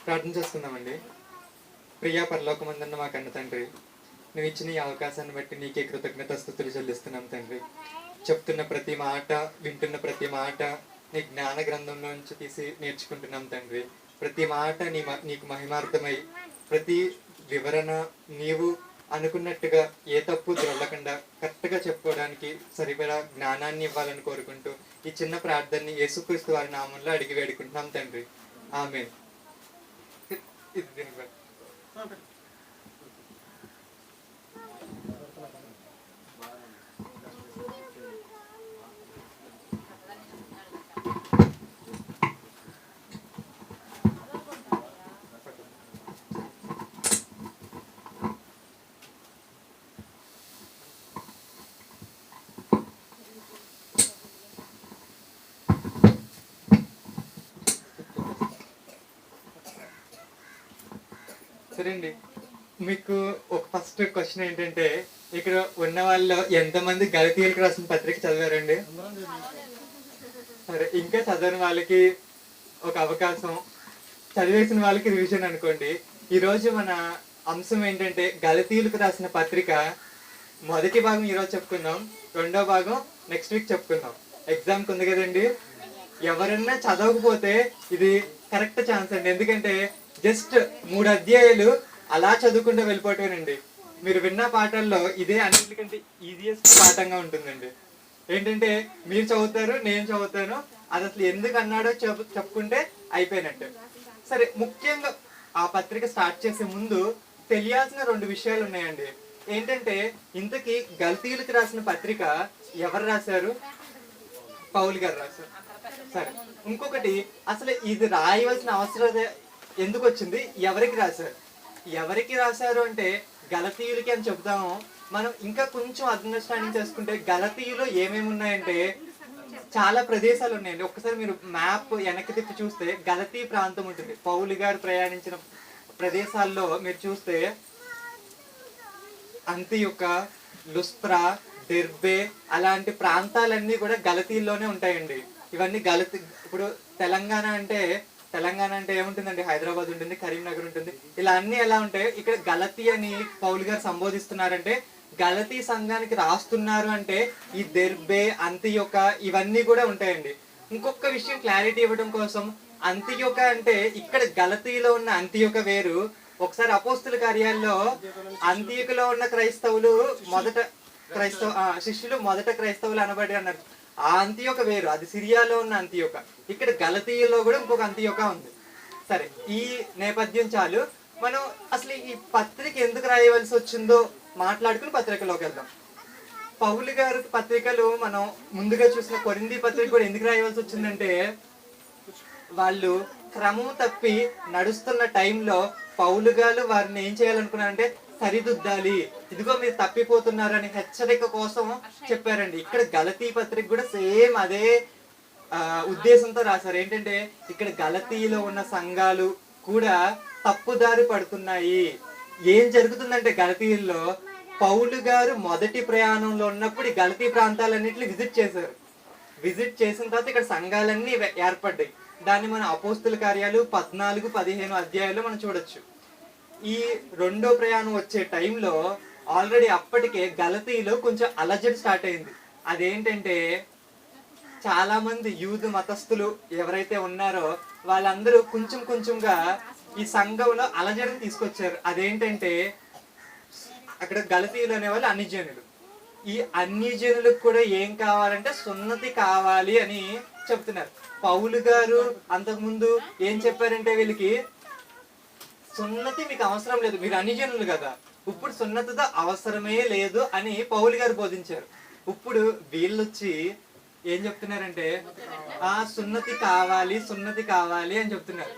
ప్రార్థన చేసుకుందామండి. ప్రియా పరలోకమందున్న మా కన్న తండ్రి, నువ్వు ఇచ్చిన ఈ అవకాశాన్ని బట్టి నీకే కృతజ్ఞతాస్తుతులు చెల్లిస్తున్నాం తండ్రి. చెప్తున్న ప్రతి మాట, వింటున్న ప్రతి మాట నీ జ్ఞాన గ్రంథంలో నుంచి తీసి నేర్చుకుంటున్నాం తండ్రి. ప్రతి మాట నీకు మహిమార్థమై, ప్రతి వివరణ నీవు అనుకున్నట్టుగా ఏ తప్పు దొరలకుండా కరెక్ట్గా చెప్పుకోవడానికి సరిపడా జ్ఞానాన్ని ఇవ్వాలని కోరుకుంటూ ఈ చిన్న ప్రార్థనని యేసుక్రీస్తు వారి నామంలో అడిగి వేడుకుంటున్నాం తండ్రి. ఆమేన్. సరే అండి, మీకు ఒక ఫస్ట్ క్వశ్చన్ ఏంటంటే, ఇక్కడ ఉన్న వాళ్ళు ఎంతమంది గలతీయులకు రాసిన పత్రిక చదివారండి? సరే, ఇంకా చదవని వాళ్ళకి ఒక అవకాశం, చదివేసిన వాళ్ళకి రివిజన్ అనుకోండి. ఈరోజు మన అంశం ఏంటంటే గలతీయులకు రాసిన పత్రిక మొదటి భాగం ఈరోజు చెప్పుకుందాం, రెండో భాగం నెక్స్ట్ వీక్ చెప్పుకుందాం. ఎగ్జామ్కి ఉంది కదండి, ఎవరన్నా చదవకపోతే ఇది కరెక్ట్ ఛాన్స్ అండి. ఎందుకంటే జస్ట్ 3 అధ్యాయాలు అలా చదువుకుంటూ వెళ్ళిపోవటమేనండి. మీరు విన్న పాఠాల్లో ఇదే అన్నిటికంటే ఈజియెస్ట్ పాఠంగా ఉంటుందండి. ఏంటంటే మీరు చదువుతారు, నేను చదువుతాను, అది అసలు ఎందుకు అన్నాడో చెప్పుకుంటే అయిపోయినట్టు. సరే, ముఖ్యంగా ఆ పత్రిక స్టార్ట్ చేసే ముందు తెలియాల్సిన 2 విషయాలు ఉన్నాయండి. ఏంటంటే ఇంతకీ గలతీయులకు రాసిన పత్రిక ఎవరు రాశారు? పౌలు గారు రాశారు. సరే, ఇంకొకటి అసలు ఇది రాయవలసిన అవసరం ఎందుకు వచ్చింది, ఎవరికి రాశారు? ఎవరికి రాశారు అంటే గలతీయులకి అని చెప్తాము. మనం ఇంకా కొంచెం అండర్స్టాండింగ్ చేసుకుంటే గలతీయులో ఏమేమి ఉన్నాయంటే చాలా ప్రదేశాలు ఉన్నాయండి. ఒక్కసారి మీరు మ్యాప్ వెనక్కి తిప్పి చూస్తే గలతీ ప్రాంతం ఉంటుంది. పౌలు గారు ప్రయాణించిన ప్రదేశాల్లో మీరు చూస్తే అంతియొక, లుస్త్రా, డెర్బే అలాంటి ప్రాంతాలన్నీ కూడా గలతీల్లోనే ఉంటాయండి. ఇవన్నీ ఇప్పుడు తెలంగాణ అంటే ఏముంటుందండి, హైదరాబాద్ ఉంటుంది, కరీంనగర్ ఉంటుంది, ఇలా అన్ని ఎలా ఉంటాయి. ఇక్కడ గలతీ అని పౌలు గారు సంబోధిస్తున్నారంటే గలతీ సంఘానికి రాస్తున్నారు అంటే ఈ దెర్బే, అంతియొక ఇవన్నీ కూడా ఉంటాయండి. ఇంకొక విషయం క్లారిటీ ఇవ్వడం కోసం, అంతియొక అంటే ఇక్కడ గలతీలో ఉన్న అంతియొక వేరు. ఒకసారి అపోస్తుల కార్యాల్లో అంతియొకలో ఉన్న శిష్యులు మొదట క్రైస్తవులు అనబడి అన్నారు. ఆ అంతియొక వేరు, అది సిరియాలో ఉన్న అంతియొక. ఇక్కడ గలతీయలో కూడా ఇంకొక అంతియొక ఉంది. సరే, ఈ నేపథ్యం చాలు. మనం అసలు ఈ పత్రిక ఎందుకు రాయవలసి వచ్చిందో మాట్లాడుకుని పత్రికలోకి వెళ్దాం. పౌలు గారి పత్రికలు మనం ముందుగా చూసిన కొరింథీ పత్రిక కూడా ఎందుకు రాయవలసి వచ్చిందంటే, వాళ్ళు క్రమం తప్పి నడుస్తున్న టైంలో పౌలు గారు వారిని ఏం చేయాలనుకున్నారంటే సరిదిద్దాలి, ఇదిగో మీరు తప్పిపోతున్నారని హెచ్చరిక కోసం చెప్పారండి. ఇక్కడ గలతీ పత్రిక కూడా సేమ్ అదే ఉద్దేశంతో రాశారు. ఏంటంటే ఇక్కడ గలతీలో ఉన్న సంఘాలు కూడా తప్పుదారి పడుతున్నాయి. ఏం జరుగుతుందంటే గలతీల్లో పౌలు గారు మొదటి ప్రయాణంలో ఉన్నప్పుడు ఈ గలతీ ప్రాంతాలన్నింటినీ విజిట్ చేశారు. విజిట్ చేసిన తర్వాత ఇక్కడ సంఘాలన్నీ ఏర్పడ్డాయి. దాన్ని మన అపోస్తుల కార్యాలు 14, 15 అధ్యాయాల్లో మనం చూడొచ్చు. ఈ రెండో ప్రయాణం వచ్చే టైంలో ఆల్రెడీ అప్పటికే గలతీలో కొంచెం అలజడి స్టార్ట్ అయింది. అదేంటంటే చాలా మంది యూదు మతస్థులు ఎవరైతే ఉన్నారో వాళ్ళందరూ కొంచెంగా ఈ సంఘంలో అలజడిని తీసుకొచ్చారు. అదేంటంటే అక్కడ గలతీయులు అనేవాళ్ళు అన్యజనులు. ఈ అన్యజనులకు కూడా ఏం కావాలంటే సున్నతి కావాలి అని చెప్తున్నారు. పౌలు గారు అంతకుముందు ఏం చెప్పారంటే వీళ్ళకి సున్నతి మీకు అవసరం లేదు, మీరు అన్యజనులు కదా, ఇప్పుడు సున్నతితో అవసరమే లేదు అని పౌలు గారు బోధించారు. ఇప్పుడు వీళ్ళు వచ్చి ఏం చెప్తున్నారంటే సున్నతి కావాలి అని చెప్తున్నారు.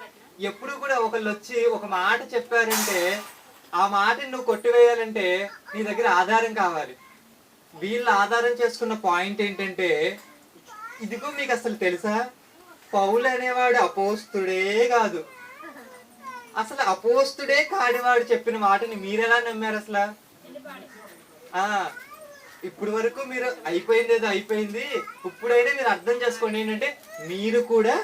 ఎప్పుడు కూడా ఒకళ్ళు వచ్చి ఒక మాట చెప్పారంటే ఆ మాటని నువ్వు కొట్టివేయాలంటే నీ దగ్గర ఆధారం కావాలి. వీళ్ళు ఆధారం చేసుకున్న పాయింట్ ఏంటంటే, ఇదిగో మీకు అసలు తెలుసా, పౌలు అనేవాడు అపోస్తుడే కాదు, అసలు అపోస్తుడే కాడివాడు చెప్పిన మాటని మీరెలా నమ్మారు? అసలు ఇప్పుడు వరకు మీరు అయిపోయింది ఏదో అయిపోయింది, ఇప్పుడైనా మీరు అర్థం చేసుకోండి ఏంటంటే మీరు కూడా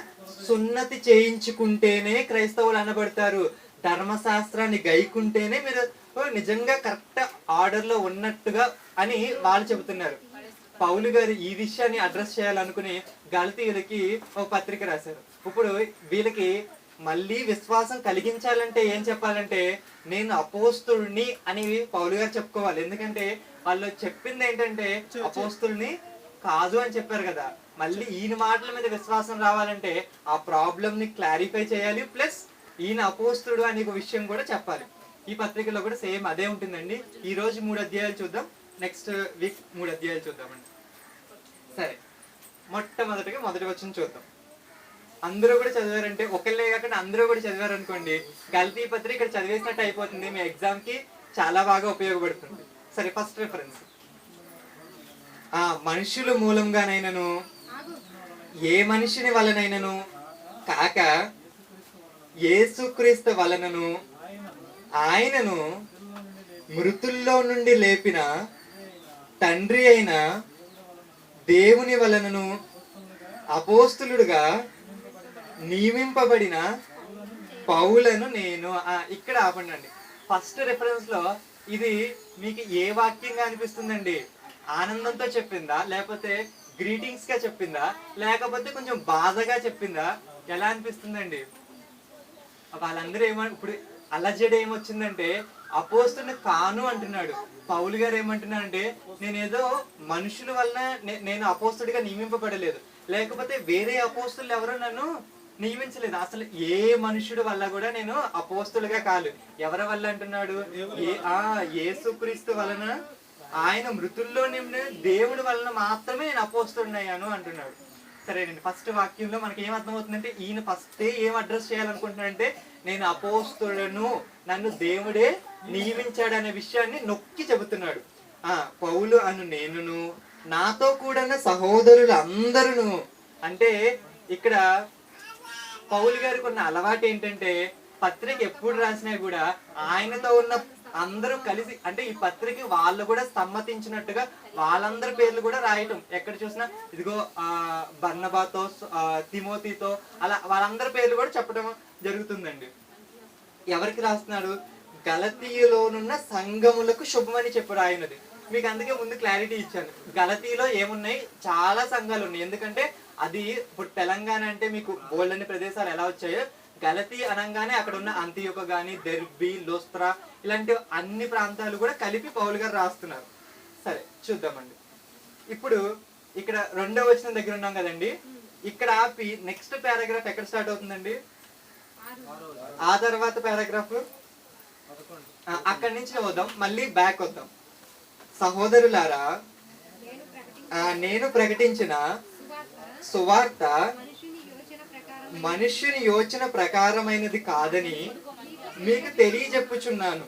సున్నతి చేయించుకుంటేనే క్రైస్తవులు అనబడతారు. ధర్మశాస్త్రాన్ని గైకుంటేనే మీరు నిజంగా కరెక్ట్ ఆర్డర్ లో ఉన్నట్టుగా అని వాళ్ళు చెబుతున్నారు. పౌలు గారు ఈ విషయాన్ని అడ్రస్ చేయాలనుకుని గలతీయులకి ఒక పత్రిక రాశారు. ఇప్పుడు వీళ్ళకి మళ్ళీ విశ్వాసం కలిగించాలంటే ఏం చెప్పాలంటే నేను అపోస్తుల్ని అని పౌలు గారు చెప్పుకోవాలి. ఎందుకంటే వాళ్ళు చెప్పింది ఏంటంటే అపోస్తుల్ని కాదు అని చెప్పారు కదా. మళ్ళీ ఈయన మాటల మీద విశ్వాసం రావాలంటే ఆ ప్రాబ్లం ని క్లారిఫై చేయాలి, ప్లస్ ఈయన అపోస్తుడు అనే ఒక విషయం కూడా చెప్పాలి. ఈ పత్రికలో కూడా సేమ్ అదే ఉంటుందండి. ఈ రోజు 3 అధ్యాయాలు చూద్దాం, నెక్స్ట్ వీక్ 3 అధ్యాయాలు చూద్దామండి. సరే, మొట్టమొదటిగా మొదటి వచనం చూద్దాం. అందరూ కూడా చదివారంటే ఒకళ్ళే కాకుండా అందరూ కూడా చదివారు అనుకోండి, గలతీ పత్రిక ఇక్కడ చదివేసినట్టు అయిపోతుంది, మీ ఎగ్జామ్ కి చాలా బాగా ఉపయోగపడుతుంది. సరే, ఫస్ట్ రిఫరెన్స్ మనుషుల మూలంగానైనను ఏ మనిషిని వలనైనను కాక యేసుక్రీస్తు వలనను ఆయనను మృతుల్లో నుండి లేపిన తండ్రి అయిన దేవుని వలనను అపోస్తులుడుగా నియమింపబడిన పౌలను నేను. ఇక్కడ ఆపండి. ఫస్ట్ రిఫరెన్స్ లో ఇది మీకు ఏ వాక్యంగా అనిపిస్తుందండి? ఆనందంతో చెప్పిందా, లేకపోతే గ్రీటింగ్స్ గా చెప్పిందా, లేకపోతే కొంచెం బాధగా చెప్పిందా? ఎలా అనిపిస్తుందండి? వాళ్ళందరూ ఇప్పుడు అలజడి ఏమొచ్చిందంటే అపోస్తుల్ని కాను అంటున్నాడు. పౌలు గారు ఏమంటున్నాడంటే నేనేదో మనుషుల వలన నేను అపోస్తుడిగా నియమింపబడలేదు, లేకపోతే వేరే అపోస్తులు ఎవరో నన్ను నియమించలేదు. అసలు ఏ మనుషుడు వల్ల కూడా నేను అపోస్తులుగా కాదు. ఎవరి వల్ల అంటున్నాడు? యేసుక్రీస్తు వలన, ఆయన మృతుల్లో నిన్న దేవుడి వలన మాత్రమే నేను అపోస్తుడినయ్యాను అంటున్నాడు. సరేనండి, ఫస్ట్ వాక్యంలో మనకి ఏం అర్థమవుతుందంటే ఈయన ఫస్ట్ ఏం అడ్రస్ చేయాలనుకుంటున్నాడంటే నేను అపోస్తులను, నన్ను దేవుడే నియమించాడు అనే విషయాన్ని నొక్కి చెబుతున్నాడు. పౌలు అను నేనును నాతో కూడిన సహోదరులు అందరూ. అంటే ఇక్కడ పౌలు గారికి ఉన్న అలవాటు ఏంటంటే పత్రిక ఎప్పుడు రాసినా కూడా ఆయనతో ఉన్న అందరూ కలిసి, అంటే ఈ పత్రిక వాళ్ళు కూడా సమ్మతించినట్టుగా వాళ్ళందరి పేర్లు కూడా రాయటం. ఎక్కడ చూసినా ఇదిగో బర్నబాతో, తిమోతితో, అలా వాళ్ళందరి పేర్లు కూడా చెప్పడం జరుగుతుందండి. ఎవరికి రాస్తున్నాడు? గలతీయులోనున్న సంఘములకు శుభమని చెప్పాడు ఆయనది. మీకు అందుకే ముందు క్లారిటీ ఇచ్చాను. గలతీలో ఏమున్నాయి? చాలా సంఘాలు ఉన్నాయి. ఎందుకంటే అది ఇప్పుడు తెలంగాణ అంటే మీకు బోల్డని ప్రదేశాలు ఎలా వచ్చాయో, గలతీ అనగానే అక్కడ ఉన్న అంతియోక గాని, దెర్బీ, లోస్త్రా ఇలాంటి అన్ని ప్రాంతాలు కూడా కలిపి పౌలు గారు రాస్తున్నారు. సరే, చూద్దామండి. ఇప్పుడు ఇక్కడ 2వ వచనం దగ్గర ఉన్నాం కదండి. ఇక్కడ ఆపి నెక్స్ట్ పారాగ్రాఫ్ ఎక్కడ స్టార్ట్ అవుతుందండి? ఆ తర్వాత పారాగ్రాఫ్ అక్కడి నుంచి వద్దాం, మళ్ళీ బ్యాక్ వద్దాం. సహోదరులారా, నేను ప్రకటించిన సువార్త మనుష్యుని యోచన ప్రకారమైనది కాదని మీకు తెలియజెప్పుచున్నాను.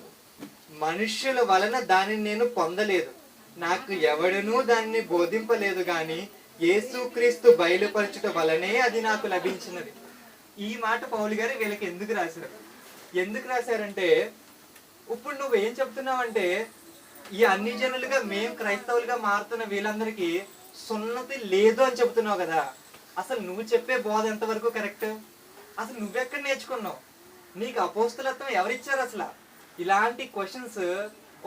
మనుష్యుల వలన దానిని నేను పొందలేదు, నాకు ఎవడనూ దానిని బోధింపలేదు గాని యేసుక్రీస్తు బయలుపరచుట వలనే అది నాకు లభించినది. ఈ మాట పౌలు గారు వీళ్ళకి ఎందుకు రాశారంటే ఇప్పుడు నువ్వేం చెప్తున్నావంటే ఈ అన్ని జనులుగా మేము క్రైస్తవులుగా మారుతున్న వీళ్ళందరికీ సున్నతి లేదు అని చెబుతున్నావు కదా. అసలు నువ్వు చెప్పే బోధ ఎంతవరకు కరెక్ట్? అసలు నువ్వెక్కడ నేర్చుకున్నావు? నీకు అపోస్తలత్వం ఎవరిచ్చారు అసలు? ఇలాంటి క్వశ్చన్స్.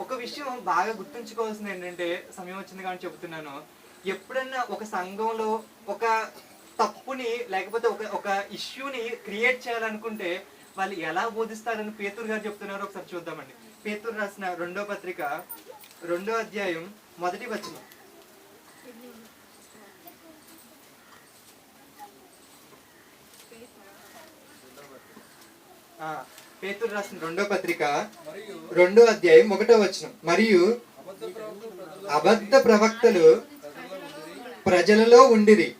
ఒక విషయం బాగా గుర్తుంచుకోవాల్సింది ఏంటంటే, సమయం వచ్చింది కాబట్టి చెబుతున్నాను, ఎప్పుడన్నా ఒక సంఘంలో ఒక తప్పుని లేకపోతే ఒక ఇష్యూని క్రియేట్ చేయాలనుకుంటే వాళ్ళు ఎలా బోధిస్తారని పేతురు గారు చెప్తున్నారు. ఒకసారి చూద్దామండి. పేతురు రాసిన 2వ పత్రిక 2వ అధ్యాయం 1వ వచనం. పేతురు రాసిన 2వ పత్రిక 2వ అధ్యాయం 1వ వచనం. మరియు అబద్ధ ప్రవక్తలు ప్రజలలో ఉండిరి,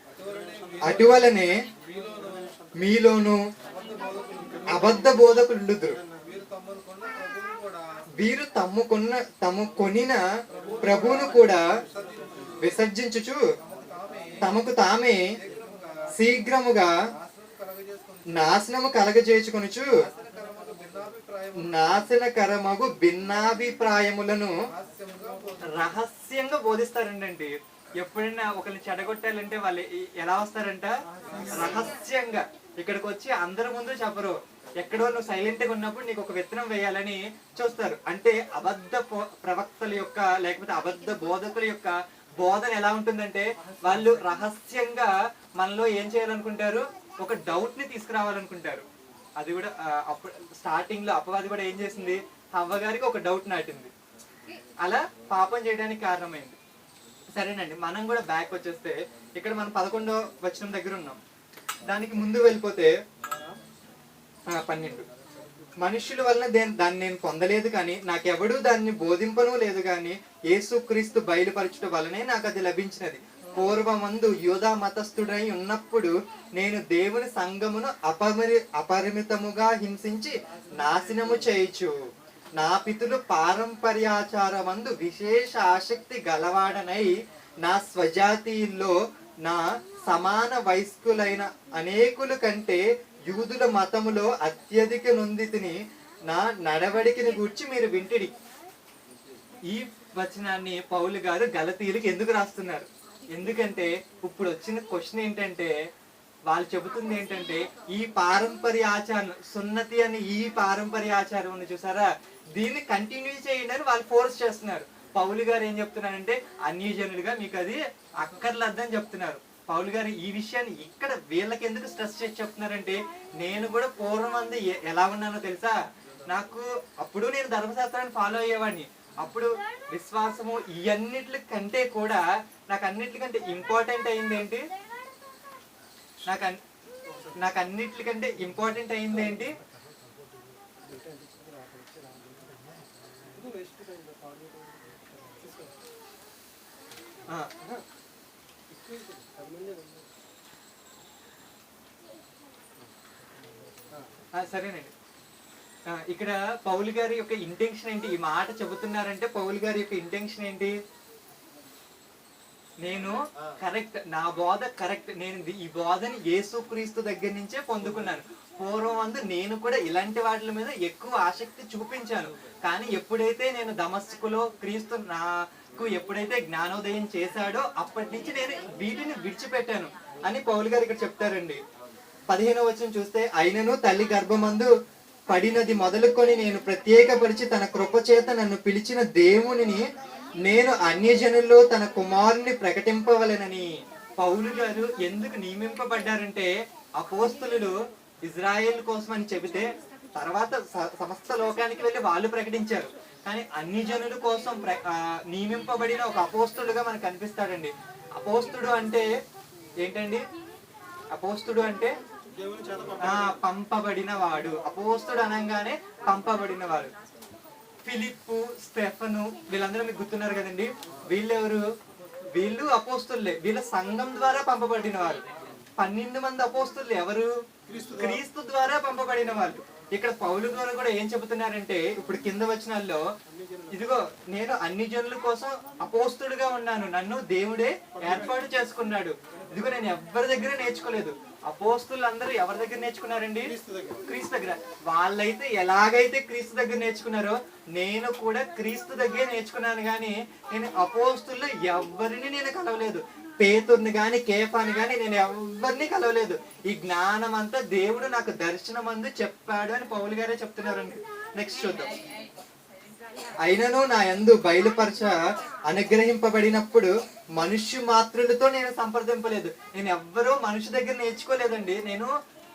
అటువలనే మీలోను అబద్ధ బోధకులుండుదురు. వీరు తమ కొనిన ప్రభువును కూడా విసర్జించుచు తమకు తామే శీఘ్రముగా నాశనము కలగజేసుకొనుచు నాశనకరమగు భిన్నాభిప్రాయములను రహస్యంగా బోధిస్తారండి. ఎప్పుడైనా ఒకరిని చెడగొట్టాలంటే వాళ్ళు ఎలా వస్తారంట? రహస్యంగా ఇక్కడికి వచ్చి అందరి ముందు చెప్పరు. ఎక్కడో నువ్వు సైలెంట్ గా ఉన్నప్పుడు నీకు ఒక విత్తనం వేయాలని చూస్తారు. అంటే అబద్ధ ప్రవక్తల యొక్క లేకపోతే అబద్ధ బోధకుల యొక్క బోధన ఎలా ఉంటుందంటే వాళ్ళు రహస్యంగా మనలో ఏం చేయాలనుకుంటారు? ఒక డౌట్ ని తీసుకురావాలనుకుంటారు. అది కూడా అప్పుడు స్టార్టింగ్ లో అపవాది కూడా ఏం చేసింది? హవ్వ గారికి ఒక డౌట్ నాటింది, అలా పాపం చేయడానికి కారణమైంది. సరేనండి, మనం కూడా బ్యాక్ వచ్చేస్తే ఇక్కడ మనం 11వ వచనం దగ్గర ఉన్నాం. దానికి ముందు వెళ్ళిపోతే 12 మనుష్యుల వలన దాన్ని నేను పొందలేదు కానీ నాకెవడూ దాన్ని బోధింపను లేదు కానీ యేసుక్రీస్తు బయలుపరచుట వలనే నాకు అది లభించినది. పూర్వమందు యూదా మతస్థుడై ఉన్నప్పుడు నేను దేవుని సంఘమును అపరిమితముగా హింసించి నాశనము చేయుచు నా పితులు పారంపర్యాచారమందు విశేష ఆసక్తి గలవాడనై నా స్వజాతిలో నా సమాన వయస్కులైన అనేకుల కంటే యూదుల మతములో అత్యధిక నొందితిని నా నడవడికని గూర్చి మీరు వింటిడి. ఈ వచనాన్ని పౌలు గారు గలతీయులకు ఎందుకు రాస్తున్నారు? ఎందుకంటే ఇప్పుడు వచ్చిన క్వశ్చన్ ఏంటంటే, వాళ్ళు చెబుతుంది ఏంటంటే ఈ పారంపర్య ఆచారం సున్నతి అని ఈ పారంపర్య ఆచారం ఉంది చూసారా, దీన్ని కంటిన్యూ చేయండి అని వాళ్ళు ఫోర్స్ చేస్తున్నారు. పౌలు గారు ఏం చెప్తున్నారంటే అన్యజనులుగా మీకు అది అక్కర్లేదని చెప్తున్నారు. పౌలు గారు ఈ విషయాన్ని ఇక్కడ వీళ్ళకి ఎందుకు స్ట్రెస్ చేసి చెప్తున్నారంటే, నేను కూడా పూర్వం మంది ఎలా ఉన్నానో తెలుసా? నాకు అప్పుడు నేను ధర్మశాస్త్రాన్ని ఫాలో అయ్యేవాడిని. అప్పుడు విశ్వాసము ఇవన్నిటి కంటే కూడా నాకు అన్నిటికంటే ఇంపార్టెంట్ అయింది ఏంటి? నాకు అన్నిటికంటే ఇంపార్టెంట్ అయింది ఏంటి? సరేనండి, ఇక్కడ పౌలు గారి యొక్క ఇంటెన్షన్ ఏంటి? ఈ మాట చెబుతున్నారంటే పౌలు గారి యొక్క ఇంటెన్షన్ ఏంటి? నేను కరెక్ట్, నా బోధ కరెక్ట్, నేను ఈ బోధని యేసుక్రీస్తు దగ్గర నుంచే పొందుకున్నాను. పూర్వం అందు నేను కూడా ఇలాంటి వాటి మీద ఎక్కువ ఆసక్తి చూపించాను. కానీ ఎప్పుడైతే నేను దమస్కులో క్రీస్తు నాకు ఎప్పుడైతే జ్ఞానోదయం చేశాడో అప్పటి నుంచి నేను వీటిని విడిచిపెట్టాను అని పౌలు గారు ఇక్కడ చెప్తారండి. 15వ వచనం చూస్తే, అయినను తల్లి గర్భమందు పడినది మొదలుకొని నేను ప్రత్యేకపరిచి తన కృపచేత నన్ను పిలిచిన దేవునిని నేను అన్యజనుల్లో తన కుమారుని ప్రకటింపవలెనని. పౌలు గారు ఎందుకు నియమింపబడ్డారంటే అపోస్తలులు ఇజ్రాయేల్ కోసం అని చెబితే తర్వాత సమస్త లోకానికి వెళ్ళి వాళ్ళు ప్రకటించారు. కానీ అన్ని జనుల కోసం నియమింపబడిన ఒక అపోస్తుడుగా మనకు కనిపిస్తాడండి. అపోస్తుడు అంటే ఏంటండి? అపోస్తుడు అంటే పంపబడిన వాడు. అపోస్తుడు అనగానే పంపబడిన వాడు. ఫిలిప్పు, స్టెఫను వీళ్ళందరూ మీకు గుర్తున్నారు కదండి. వీళ్ళెవరు? వీళ్ళు అపోస్తులే. వీళ్ళ సంఘం ద్వారా పంపబడిన వారు. 12 మంది అపోస్తులు ఎవరు? క్రీస్తు ద్వారా పంపబడిన వాళ్ళు. ఇక్కడ పౌలు గారు కూడా ఏం చెబుతున్నారంటే ఇప్పుడు కింద వచనాల్లో, ఇదిగో నేను అన్ని జనుల కోసం అపోస్తుడుగా ఉన్నాను, నన్ను దేవుడే ఏర్పాటు చేసుకున్నాడు. ఇదిగో నేను ఎవరి దగ్గర నేర్చుకోలేదు. అపోస్తులు అందరూ ఎవరి దగ్గర నేర్చుకున్నారండి? క్రీస్తు దగ్గర. వాళ్ళైతే ఎలాగైతే క్రీస్తు దగ్గర నేర్చుకున్నారో నేను కూడా క్రీస్తు దగ్గర నేర్చుకున్నాను. కానీ నేను అపోస్తుల్లో ఎవరిని నేను కలవలేదు. పేతుర్ని గాని కేఫాని గాని నేను ఎవరిని కలవలేదు. ఈ జ్ఞానం అంతా దేవుడు నాకు దర్శనం అందు చెప్పాడు అని పౌలు గారే చెప్తున్నారండి. నెక్స్ట్ చూద్దాం. అయినను నా యందు బయలుపరచ అనుగ్రహింపబడినప్పుడు మనుష్య మాత్రులతో నేను సంప్రదింపలేదు. నేను ఎవ్వరూ మనిషి దగ్గర నేర్చుకోలేదండి. నేను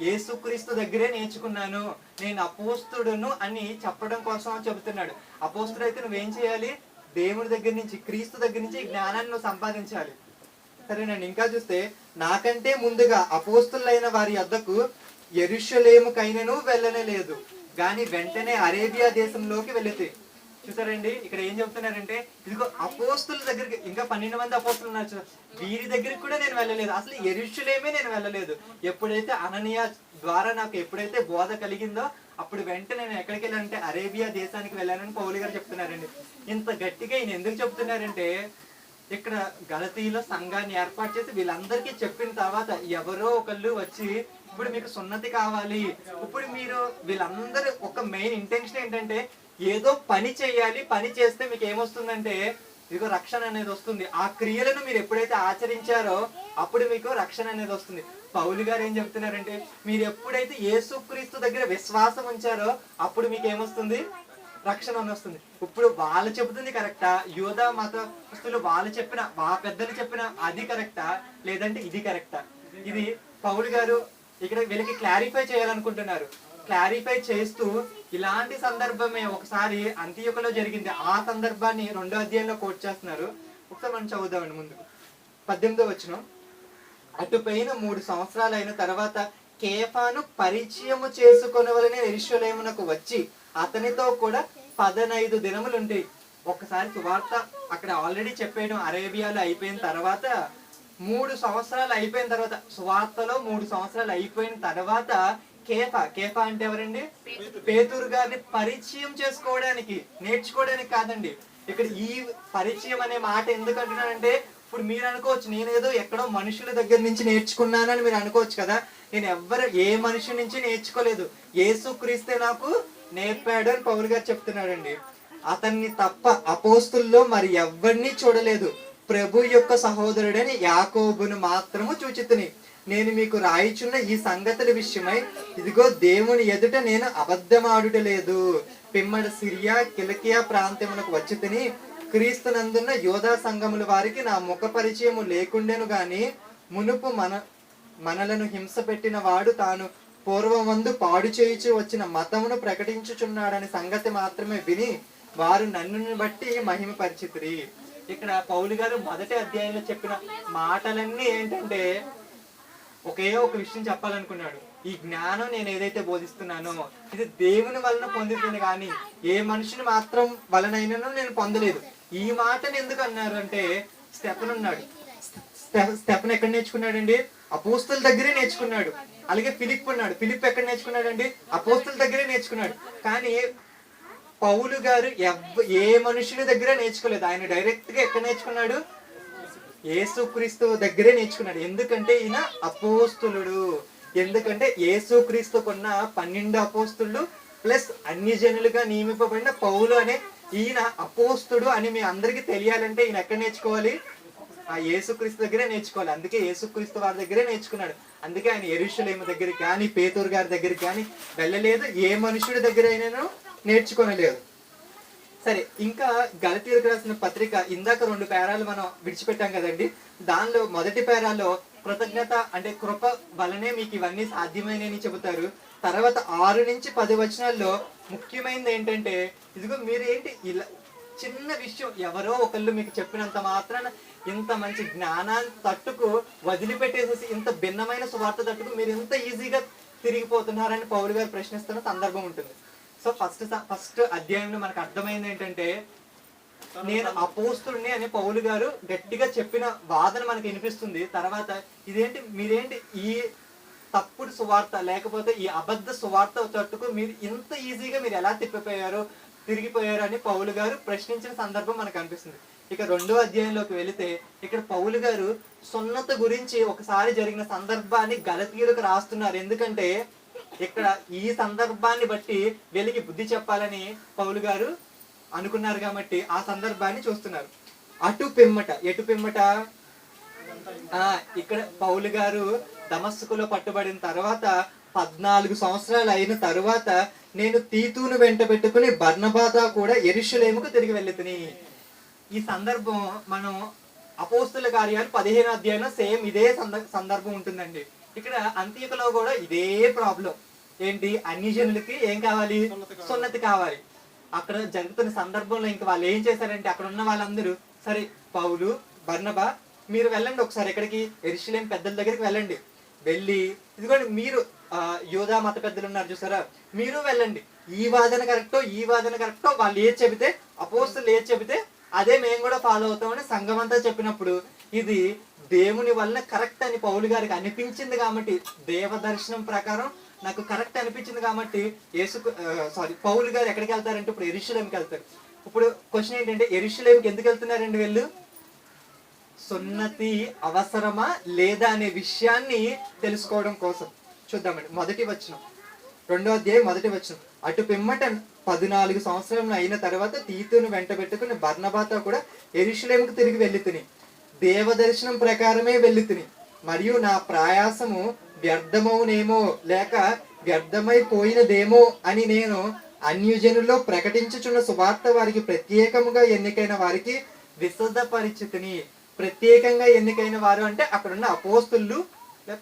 యేసుక్రీస్తు దగ్గరే నేర్చుకున్నాను. నేను అపోస్తుడును అని చెప్పడం కోసం చెబుతున్నాడు. అపోస్తుడు అయితే నువ్వేం చేయాలి? దేవుడి దగ్గర నుంచి, క్రీస్తు దగ్గర నుంచి ఈ జ్ఞానాన్ని నువ్వు సంపాదించాలి. సరేనండి, ఇంకా చూస్తే నాకంటే ముందుగా అపోస్తులైన వారి వద్దకు యెరూషలేముకైనను వెళ్ళనే లేదు, కానీ వెంటనే అరేబియా దేశంలోకి వెళితే. చూసారండి, ఇక్కడ ఏం చెప్తున్నారంటే ఇదిగో అపోస్తుల దగ్గరికి, ఇంకా 12 మంది అపోస్తులు ఉన్నారు, వీరి దగ్గరికి కూడా నేను వెళ్ళలేదు. అసలు యెరూషలేమే నేను వెళ్ళలేదు. ఎప్పుడైతే అననీయ ద్వారా నాకు ఎప్పుడైతే బోధ కలిగిందో అప్పుడు వెంటనే నేను ఎక్కడికి వెళ్ళానంటే అరేబియా దేశానికి వెళ్ళానని పౌలు గారు చెప్తున్నారండి. ఇంత గట్టిగా ఈయన ఎందుకు చెప్తున్నారంటే ఇక్కడ గలతీలో సంఘాన్ని ఏర్పాటు చేసి వీళ్ళందరికీ చెప్పిన తర్వాత ఎవరో ఒకళ్ళు వచ్చి ఇప్పుడు మీకు సున్నతి కావాలి, ఇప్పుడు మీరు వీళ్ళందరూ ఒక మెయిన్ ఇంటెన్షన్ ఏంటంటే ఏదో పని చేయాలి, పని చేస్తే మీకు ఏమొస్తుందంటే మీకు రక్షణ అనేది వస్తుంది. ఆ క్రియలను మీరు ఎప్పుడైతే ఆచరించారో అప్పుడు మీకు రక్షణ అనేది వస్తుంది. పౌలు గారు ఏం చెప్తున్నారంటే మీరు ఎప్పుడైతే యేసుక్రీస్తు దగ్గర విశ్వాసం ఉంచారో అప్పుడు మీకు ఏమొస్తుంది, రక్షణ అని వస్తుంది. ఇప్పుడు వాళ్ళు చెబుతుంది కరెక్టా, యూదా మతస్థులు వాళ్ళు చెప్పిన పెద్దలు చెప్పిన అది కరెక్టా, లేదంటే ఇది కరెక్టా? ఇది పౌలు గారు ఇక్కడ వీళ్ళకి క్లారిఫై చేయాలనుకుంటున్నారు. క్లారిఫై చేస్తూ ఇలాంటి సందర్భమే ఒకసారి అంతియోకులో జరిగింది. ఆ సందర్భాన్ని 2వ అధ్యాయంలో కోట్ చేస్తున్నారు. ఒకసారి మనం చదువుదామండి. ముందుకు 18వ వచనం. అటుపైన 3 సంవత్సరాలు అయిన తర్వాత కేఫాను పరిచయము చేసుకొనవలనే యెరూషలేమునకు వచ్చి అతనితో కూడా 15 దినములు ఉంటాయి. ఒకసారి సువార్త అక్కడ ఆల్రెడీ చెప్పేయడం అరేబియాలో అయిపోయిన తర్వాత 3 సంవత్సరాలు అయిపోయిన తర్వాత, సువార్తలో 3 సంవత్సరాలు అయిపోయిన తర్వాత కేఫా అంటే ఎవరండి? పేతురు గారిని పరిచయం చేసుకోవడానికి, నేర్చుకోవడానికి కాదండి. ఇక్కడ ఈ పరిచయం అనే మాట ఎందుకు అంటున్నానంటే ఇప్పుడు మీరు అనుకోవచ్చు నేనేదో ఎక్కడో మనుషుల దగ్గర నుంచి నేర్చుకున్నానని మీరు అనుకోవచ్చు కదా. నేను ఏ మనుషుల నుంచి నేర్చుకోలేదు, యేసుక్రీస్తే నాకు నేర్పాడు అని పౌలు గారు చెప్తున్నాడండి. అతన్ని తప్ప అపోస్తుల్లో మరి ఎవరిని చూడలేదు, ప్రభు యొక్క సహోదరుడని యాకోబును మాత్రము చూచితిని. నేను మీకు రాయిచున్న ఈ సంగతుల విషయమై ఇదిగో దేవుని ఎదుట నేను అబద్ధమాడుట లేదు. పిమ్మడ సిరియా కిలకియా ప్రాంతమునకు వచ్చి తిని క్రీస్తునందున్న యోధా సంఘముల వారికి నా ముఖ పరిచయము లేకుండెను గాని మునుపు మనలను హింస పెట్టిన వాడు తాను పూర్వమందు పాడు చేయుచు వచ్చిన మతమును ప్రకటించుచున్నాడని సంగతి మాత్రమే విని వారు నన్ను బట్టి మహిమ పరిచితిరి. ఇక్కడ పౌలు గారు మొదటి అధ్యాయంలో చెప్పిన మాటలన్నీ ఏంటంటే ఒకే ఒక విషయం చెప్పాలనుకున్నాడు. ఈ జ్ఞానం నేను ఏదైతే బోధిస్తున్నానో ఇది దేవుని వలన పొందుతుంది కానీ ఏ మనిషిని మాత్రం వలనైనానో నేను పొందలేదు. ఈ మాటను ఎందుకు అన్నారు అంటే స్టెఫెన్ ఉన్నాడు. స్టెఫెన్ ఎక్కడ నేర్చుకున్నాడండి? అపోస్తుల దగ్గరే నేర్చుకున్నాడు. అలాగే ఫిలిప్ ఉన్నాడు. ఫిలిప్ ఎక్కడ నేర్చుకున్నాడండి? అపోస్తుల దగ్గరే నేర్చుకున్నాడు. కానీ పౌలు గారు ఏ మనుషుని దగ్గర నేర్చుకోలేదు. ఆయన డైరెక్ట్ గా ఎక్కడ నేర్చుకున్నాడు? యేసుక్రీస్తు దగ్గరే నేర్చుకున్నాడు. ఎందుకంటే ఈయన అపోస్తులుడు. ఎందుకంటే యేసుక్రీస్తుకున్న 12 అపోస్తులు ప్లస్ అన్ని జనులుగా నియమింపబడిన పౌలు అనే ఈయన అపోస్తుడు అని మీ అందరికి తెలియాలంటే ఈయన ఎక్కడ నేర్చుకోవాలి? ఆ యేసుక్రీస్తు దగ్గరే నేర్చుకోవాలి. అందుకే యేసుక్రీస్తు వారి దగ్గరే నేర్చుకున్నాడు. అందుకే ఆయన యెరూషలేము దగ్గరికి కానీ పేతురు గారి దగ్గరికి కానీ వెళ్ళలేదు. ఏ మనుషుడి దగ్గర అయినా నేర్చుకోనలేదు. సరే, ఇంకా గలతీయులకు రాసిన పత్రిక ఇందాక 2 పేరాలు మనం విడిచిపెట్టాం కదండి. దానిలో మొదటి పేరాలో కృతజ్ఞత అంటే కృప వలనే మీకు ఇవన్నీ సాధ్యమైనని చెబుతారు. తర్వాత 6 నుంచి 10 వచనాల్లో ముఖ్యమైనది ఏంటంటే ఇదిగో మీరేంటి ఇలా చిన్న విషయం ఎవరో ఒకళ్ళు మీకు చెప్పినంత మాత్రాన ఇంత మంచి జ్ఞానాన్ని తట్టుకు వదిలిపెట్టేసేసి ఇంత భిన్నమైన సువార్త తట్టుకు మీరు ఇంత ఈజీగా తిరిగిపోతున్నారని పౌలు గారు ప్రశ్నిస్తున్న సందర్భం ఉంటుంది. సో ఫస్ట్ అధ్యాయంలో మనకు అర్థమైంది ఏంటంటే నేను అపోస్తుడిని అని పౌలు గారు గట్టిగా చెప్పిన వాదన మనకు వినిపిస్తుంది. తర్వాత ఇదేంటి మీరేంటి ఈ తప్పుడు సువార్త లేకపోతే ఈ అబద్ధ సువార్త తట్టుకు మీరు ఇంత ఈజీగా మీరు ఎలా తిరిగిపోయారు అని పౌలు గారు ప్రశ్నించిన సందర్భం మనకు అనిపిస్తుంది. ఇక 2వ అధ్యాయంలోకి వెళితే ఇక్కడ పౌలు గారు సున్నత గురించి ఒకసారి జరిగిన సందర్భాన్ని గలతీయులకు రాస్తున్నారు. ఎందుకంటే ఇక్కడ ఈ సందర్భాన్ని బట్టి వీళ్ళకి బుద్ధి చెప్పాలని పౌలు గారు అనుకున్నారు కాబట్టి ఆ సందర్భాన్ని చూస్తున్నారు. ఎటు పిమ్మట ఇక్కడ పౌలు గారు దమస్కులో పట్టుబడిన తర్వాత 14 సంవత్సరాలు అయిన తరువాత నేను తీతును వెంట పెట్టుకుని బర్నబాతో కూడా యెరూషలేముకు తిరిగి వెళ్ళితిని. ఈ సందర్భం మనం అపోస్తుల కార్యాలు 15వ అధ్యాయంలో సేమ్ ఇదే సందర్భం ఉంటుందండి. ఇక్కడ అంత్యకులో కూడా ఇదే ప్రాబ్లం ఏంటి, అన్ని జనులకి ఏం కావాలి? సున్నతి కావాలి. అక్కడ జరుగుతున్న సందర్భంలో ఇంకా వాళ్ళు ఏం చేశారంటే అక్కడ ఉన్న వాళ్ళందరూ సరే పౌలు బర్నబా మీరు వెళ్ళండి ఒకసారి ఎక్కడికి, యెరూషలేము పెద్దల దగ్గరికి వెళ్ళండి. వెళ్ళి ఇదిగోండి మీరు యోధా మత పెద్దలు ఉన్నారు చూసారా, మీరు వెళ్ళండి. ఈ వాదన కరెక్టో వాళ్ళు ఏది చెబితే అపోస్తులు ఏది చెబితే అదే మేము కూడా ఫాలో అవుతామని సంఘం అంతా చెప్పినప్పుడు ఇది దేవుని వల్ల కరెక్ట్ అని పౌలు గారికి అనిపించింది కాబట్టి, దేవ దర్శనం ప్రకారం నాకు కరెక్ట్ అనిపించింది కాబట్టి పౌలు గారు ఎక్కడికి వెళ్తారంటే ఇప్పుడు యెరూషలేముకి వెళ్తారు. ఇప్పుడు క్వశ్చన్ ఏంటంటే యెరూషలేముకి ఎందుకు వెళ్తున్నారండి వీళ్ళు? సున్నతి అవసరమా లేదా అనే విషయాన్ని తెలుసుకోవడం కోసం. చూద్దామండి. 2వ అధ్యాయం 1వ వచనం. అటు పిమ్మట 14 సంవత్సరములు అయిన తర్వాత తీతును వెంట పెట్టుకుని బర్నబాతో కూడా యెరూషలేముకు తిరిగి వెళ్ళితిని. దేవదర్శనం ప్రకారమే వెళ్ళితిని. మరియు నా ప్రయాసము వ్యర్థమవునేమో లేక వ్యర్థమైపోయినదేమో అని నేను అన్యజనుల్లో ప్రకటించుచున్న సువార్త వారికి ప్రత్యేకముగా ఎన్నికైన వారికి విశదపరిచితిని. ప్రత్యేకంగా ఎన్నికైన వారు అంటే అక్కడున్న అపోస్తులు,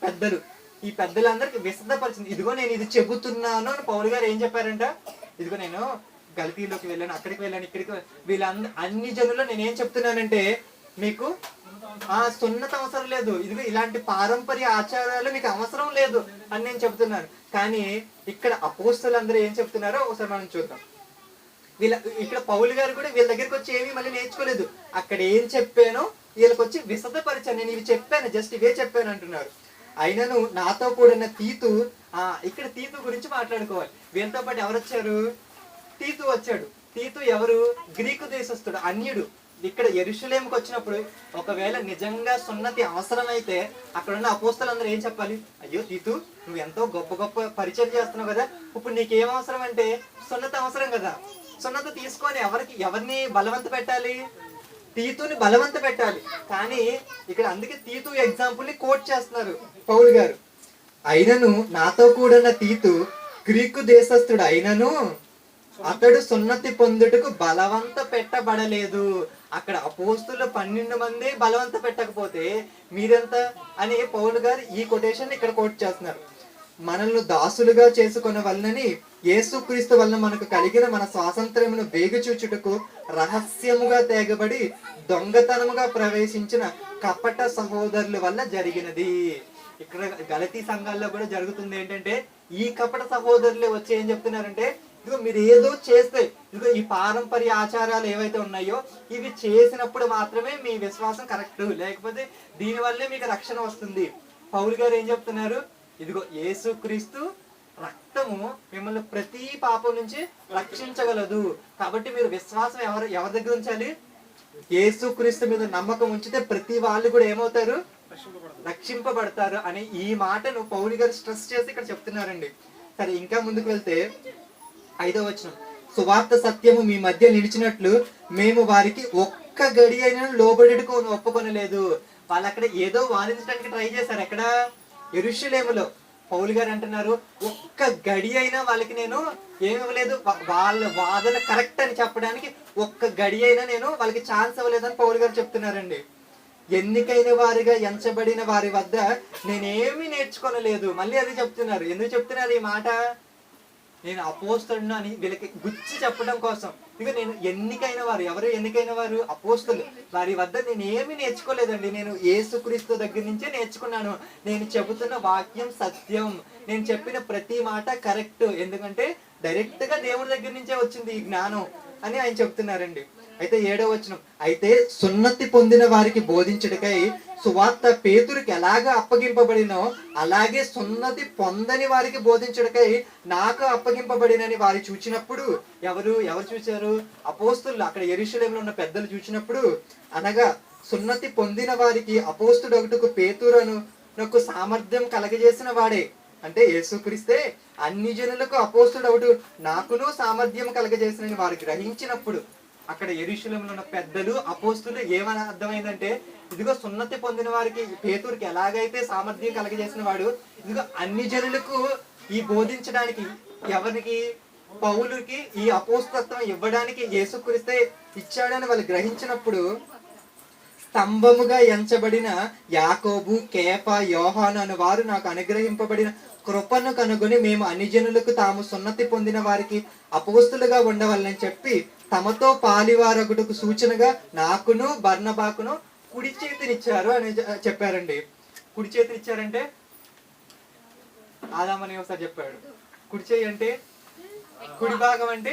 పెద్దలు. ఈ పెద్దలందరికి విశదపరిచింది. ఇదిగో నేను ఇది చెబుతున్నాను అని పౌలు గారు ఏం చెప్పారంట? ఇదిగో నేను గలతీలోకి వెళ్ళాను, అక్కడికి వెళ్ళాను, ఇక్కడికి అన్ని జనుల్లో నేను ఏం చెప్తున్నానంటే మీకు సున్నత అవసరం లేదు, ఇదిగో ఇలాంటి పారంపర్య ఆచారాలు మీకు అవసరం లేదు అని నేను చెప్తున్నాను. కానీ ఇక్కడ అపోస్తలులందరూ ఏం చెప్తున్నారో ఒకసారి మనం చూద్దాం. ఇక్కడ పౌలు గారు కూడా వీళ్ళ దగ్గరికి వచ్చి ఏమీ మళ్ళీ నేర్చుకోలేదు. అక్కడ ఏం చెప్పానో వీళ్ళకి వచ్చి విశదపరిచాను, నేను ఇవి చెప్పాను, జస్ట్ ఇవే చెప్పాను అంటున్నారు. అయినను నాతో కూడిన తీతు, ఇక్కడ తీతు గురించి మాట్లాడుకోవాలి. వీళ్ళతో పాటు ఎవరు వచ్చారు? తీతు వచ్చాడు. తీతు ఎవరు? గ్రీకు దేశస్థుడు, అన్యుడు. ఇక్కడ యెరూషలేముకి వచ్చినప్పుడు ఒకవేళ నిజంగా సున్నతి అవసరమైతే అక్కడ ఉన్న అపోస్తలుందరూ ఏం చెప్పాలి? అయ్యో తీతు, నువ్వు ఎంతో గొప్ప గొప్ప పరిచయం చేస్తున్నావు కదా, ఇప్పుడు నీకేం అవసరం అంటే సున్నతి అవసరం కదా. సున్నతి తీసుకొని ఎవరిని బలవంత పెట్టాలి? తీతుని బలవంత పెట్టాలి. కానీ ఇక్కడ అందుకే తీతు ఎగ్జాంపుల్ ని కోట్ చేస్తున్నారు పౌలు గారు. అయినను నాతో కూడిన తీతు గ్రీకు దేశస్థుడు అయినను అతడు సున్నతి పొందుటకు బలవంత పెట్టబడలేదు. అక్కడ అపోస్తులు 12 మంది బలవంత పెట్టకపోతే మీరెంత అని పౌలు గారు ఈ కొటేషన్ ఇక్కడ కోట్ చేస్తున్నారు. మనల్ని దాసులుగా చేసుకున్న వలనని యేసుక్రీస్తు వలన మనకు కలిగిన మన స్వాతంత్ర్యమును వేగుచూచుటకు రహస్యముగా తేగబడి దొంగతనముగా ప్రవేశించిన కపట సహోదరుల వల్ల జరిగినది. ఇక్కడ గలతీ సంఘాల్లో కూడా జరుగుతుంది ఏంటంటే ఈ కపట సహోదరులే వచ్చి ఏం చెప్తున్నారంటే, ఇదిగో మీరు ఏదో చేస్తే, ఇదిగో ఈ పారంపర్య ఆచారాలు ఏవైతే ఉన్నాయో ఇవి చేసినప్పుడు మాత్రమే మీ విశ్వాసం కరెక్ట్, లేకపోతే దీనివల్లే మీకు రక్షణ వస్తుంది. పౌలు గారు ఏం చెప్తున్నారు? ఇదిగో యేసుక్రీస్తు రక్తము మిమ్మల్ని ప్రతి పాపం నుంచి రక్షించగలదు. కాబట్టి మీరు విశ్వాసం ఎవరి దగ్గర ఉంచాలి? యేసుక్రీస్తు మీద నమ్మకం ఉంచితే ప్రతి వాళ్ళు కూడా ఏమవుతారు? రక్షింపబడతారు అని ఈ మాటను పౌలు గారు స్ట్రెస్ చేసి ఇక్కడ చెప్తున్నారండి. సరే, ఇంకా ముందుకు వెళ్తే 5వ వచనం. సువార్త సత్యము మీ మధ్య నిలిచినట్లు మేము వారికి ఒక్క గడి అయినా లోబడుటకు ఒప్పుకొనలేదు. వాళ్ళు అక్కడ ఏదో వాదించడానికి ట్రై చేశారు. ఎక్కడ? యెరూషలేములో. పౌలు గారు అంటున్నారు, ఒక్క గడి అయినా వాళ్ళకి నేను ఏమి ఇవ్వలేదు, వాళ్ళ వాదన కరెక్ట్ అని చెప్పడానికి ఒక్క గడి అయినా నేను వాళ్ళకి ఛాన్స్ ఇవ్వలేదని పౌలు గారు చెప్తున్నారండి. ఎన్నికైన వారిగా ఎంచబడిన వారి వద్ద నేనేమి నేర్చుకోనలేదు. మళ్ళీ అది చెప్తున్నారు. ఎందుకు చెప్తున్నారు ఈ మాట? నేను అపోస్తలుడు అని వీళ్ళకి గుచ్చి చెప్పడం కోసం. ఇక నేను ఎన్నికైన వారు, ఎవరు ఎన్నికైన వారు? అపోస్తలు. వారి వద్ద నేను ఏమి నేర్చుకోలేదండి, నేను యేసుక్రీస్తు దగ్గర నుంచే నేర్చుకున్నాను. నేను చెబుతున్న వాక్యం సత్యం, నేను చెప్పిన ప్రతి మాట కరెక్ట్, ఎందుకంటే డైరెక్ట్ గా దేవుడి దగ్గర నుంచే వచ్చింది ఈ జ్ఞానం అని ఆయన చెప్తున్నారండి. అయితే 7వ వచనం. అయితే సున్నతి పొందిన వారికి బోధించుటకై సువార్త పేతురుకి ఎలాగ అప్పగింపబడినో అలాగే సున్నతి పొందని వారికి బోధించుటకై నాకు అప్పగింపబడినని వారు చూచినప్పుడు, ఎవరు చూచారు? అపోస్తులు. అక్కడ యెరూషలేములో ఉన్న పెద్దలు చూచినప్పుడు, అనగా సున్నతి పొందిన వారికి అపోస్తుడొకటుకు పేతురును నాకు సామర్థ్యం కలగజేసిన వాడే, అంటే యేసుక్రీస్తే అన్ని జనులకు అపోస్తుడొకడు నాకును సామర్థ్యం కలగజేసిన వారు గ్రహించినప్పుడు, అక్కడ యెరూషలేములో ఉన్న పెద్దలు అపోస్తులు ఏమని అర్థమైందంటే, ఇదిగో సున్నతి పొందిన వారికి పేతురుకి ఎలాగైతే సామర్థ్యం కలగజేసిన వాడు, ఇదిగో అన్ని జనులకు ఈ బోధించడానికి, ఎవరికి? పౌలుకి ఈ అపోస్తత్వం ఇవ్వడానికి యేసుక్రీస్తే ఇచ్చాడని వాళ్ళు గ్రహించినప్పుడు, స్తంభముగా ఎంచబడిన యాకోబు, కేఫా, యోహాను అను వారు నాకు అనుగ్రహింపబడిన కృపను కనుగొని మేము అన్ని జనులకు తాము సున్నతి పొందిన వారికి అపోస్తులుగా ఉండవాలని చెప్పి తమతో పాలివారొకటుకు సూచనగా నాకును బర్నబాకును కుడి చేతినిచ్చారు అని చెప్పారండి. కుడి చేతినిచ్చారంటే ఆదామని ఒకసారి చెప్పాడు. కుడి చేయి అంటే కుడి భాగం అంటే